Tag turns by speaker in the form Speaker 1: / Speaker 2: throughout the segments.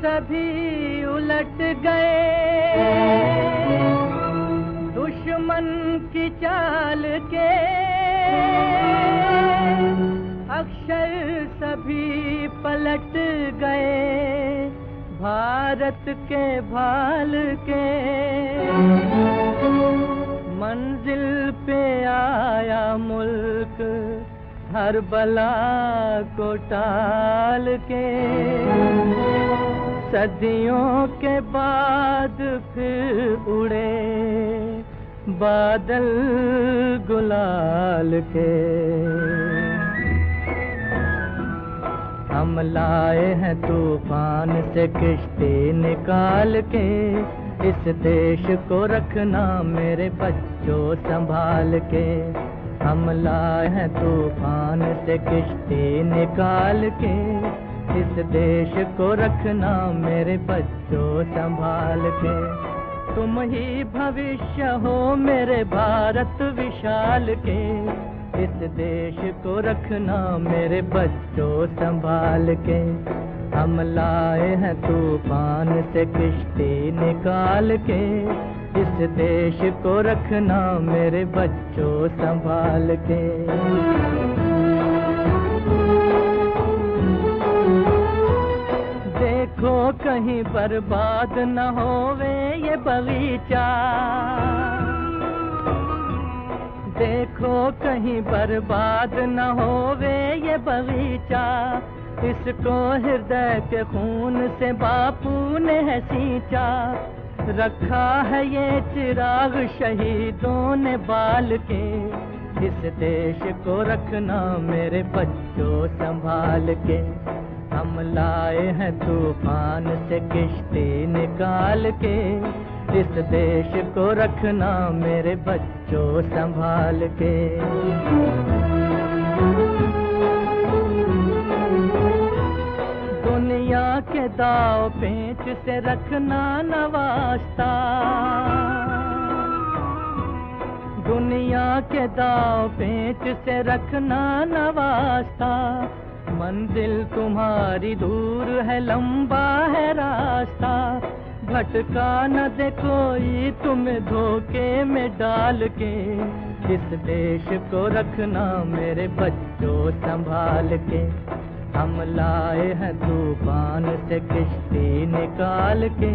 Speaker 1: सभी उलट गए दुश्मन की चाल के, अक्षर सभी पलट गए भारत के भाल के। मंजिल पे आया मुल्क हर बला को टाल के, सदियों के बाद फिर उड़े बादल गुलाल के। हम लाए हैं तूफान से किश्ती निकाल के, इस देश को रखना मेरे बच्चों संभाल के। हम लाए हैं तूफान से किश्ती निकाल के, इस देश को रखना मेरे बच्चों संभाल के। तुम ही भविष्य हो मेरे भारत विशाल के, इस देश को रखना मेरे बच्चों संभाल के। हम लाए हैं तूफान से किश्ती निकाल के, इस देश को रखना मेरे बच्चों संभाल के। देखो कहीं बर्बाद न होवे ये बगीचा, देखो कहीं बर्बाद न होवे ये बगीचा, इसको हृदय के खून से बापू ने है सींचा। रखा है ये चिराग शहीदों ने बाल के, इस देश को रखना मेरे बच्चों संभाल के। हम लाए हैं तूफान से किश्ती निकाल के, इस देश को रखना मेरे बच्चों संभाल के। दुनिया के दाव पेंच से रखना न वास्ता, दुनिया के दाव पेंच से रखना न वास्ता। मंजिल तुम्हारी दूर है लंबा है रास्ता, भटका न दे कोई तुम्हें धोखे में डाल के, इस देश को रखना मेरे बच्चों संभाल के। हम लाए हैं तूफान से किश्ती निकाल के,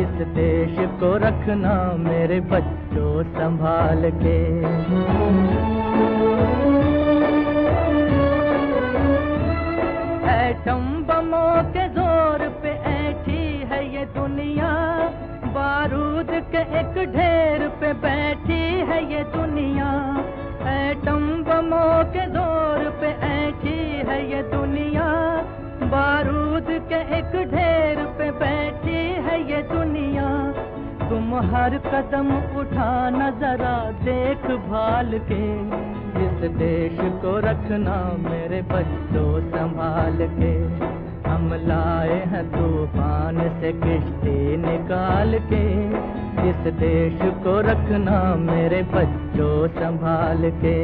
Speaker 1: इस देश को रखना मेरे बच्चों संभाल के। एटम बमों के जोर पे ऐठी है ये दुनिया, बारूद के एक ढेर पे बैठी है ये दुनिया। एटम बमों के जोर पे ऐठी है ये दुनिया, बारूद के एक ढेर पे बैठी है ये दुनिया। तुम हर कदम उठाना जरा देख भाल के, इस देश को रखना मेरे बच्चों संभाल के। हम लाए हैं तूफान से किश्ती निकाल के, इस देश को रखना मेरे बच्चों संभाल के।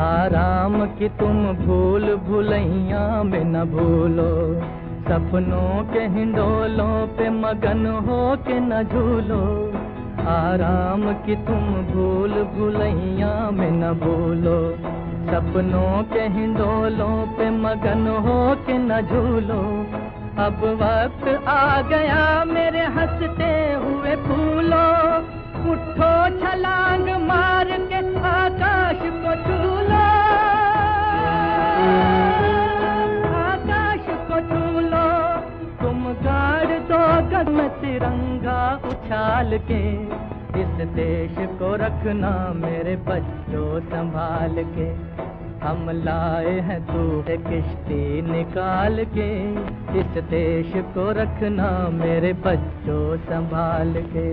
Speaker 1: आराम की तुम भूल भुलैया में न भूलो, सपनों के हिंडोलों पे मगन हो के न झूलो। आराम की तुम भूल भुलैया में न भूलो, सपनों के हिंडोलों पे मगन हो के न झूलो। अब वक्त आ गया मेरे हंसते हुए फूलो, उठो छलांग मार के आकाश को छू लो, आकाश को छू लो। तुम गाड़ दो गगन में तिरंगा उछाल के, इस देश को रखना मेरे बच्चों संभाल के। हम लाए हैं तू किश्ती निकाल के, इस देश को रखना मेरे बच्चों संभाल के।